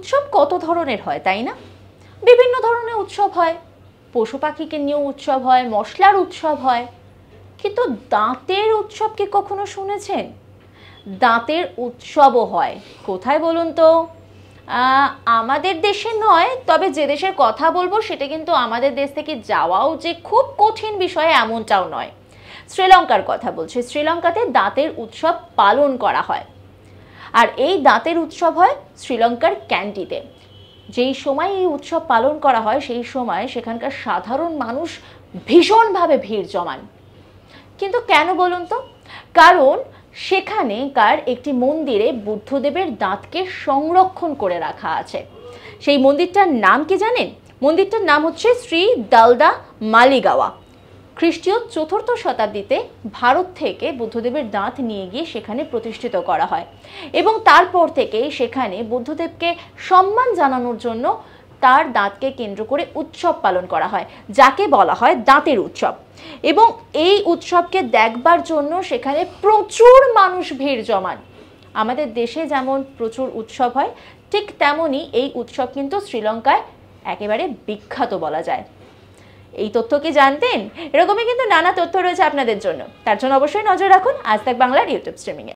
উৎসব কত ধরনের হয় তাই না? বিভিন্ন ধরনের উৎসব হয়, পশু পাখিকে নিয়েও উৎসব হয়, মশলার উৎসব হয়, কিন্তু দাঁতের উৎসব কি কখনো শুনেছেন? দাঁতের উৎসবও হয়। কোথায় বলুন তো? আমাদের দেশে নয়, তবে যে দেশের কথা বলবো সেটা কিন্তু আমাদের দেশ থেকে যাওয়াও যে খুব কঠিন বিষয় এমনটাও নয়। শ্রীলঙ্কার কথা বলছি। শ্রীলঙ্কাতে দাঁতের উৎসব পালন করা হয়, আর এই দাঁতের উৎসব হয় শ্রীলঙ্কার ক্যান্ডিতে। যেই সময় এই উৎসব পালন করা হয় সেই সময় সেখানকার সাধারণ মানুষ ভীষণভাবে ভিড় জমান। কিন্তু কেন বলুন তো? কারণ সেখানেকার একটি মন্দিরে বুদ্ধদেবের দাঁতকে সংরক্ষণ করে রাখা আছে। সেই মন্দিরটার নাম কি জানেন? মন্দিরটার নাম হচ্ছে শ্রী দালদা মালিগাওয়া। খ্রিস্টীয় ৪র্থ শতাব্দীতে ভারত থেকে বুদ্ধদেবের দাঁত নিয়ে গিয়ে সেখানে প্রতিষ্ঠিত করা হয়, এবং তারপর থেকেই সেখানে বুদ্ধদেবকে সম্মান জানানোর জন্য তার দাঁতকে কেন্দ্র করে উৎসব পালন করা হয়, যাকে বলা হয় দাঁতের উৎসব। এবং এই উৎসবকে দেখবার জন্য সেখানে প্রচুর মানুষ ভিড় জমান। আমাদের দেশে যেমন প্রচুর উৎসব হয়, ঠিক তেমনই এই উৎসব কিন্তু শ্রীলঙ্কায় একেবারে বিখ্যাত বলা যায়। এই তথ্য কি জানতেন? এরকমই কিন্তু নানা তথ্য রয়েছে আপনাদের জন্য। তার জন্য অবশ্যই নজর রাখুন আজ তাক বাংলার ইউটিউব স্ট্রিমিংয়ে।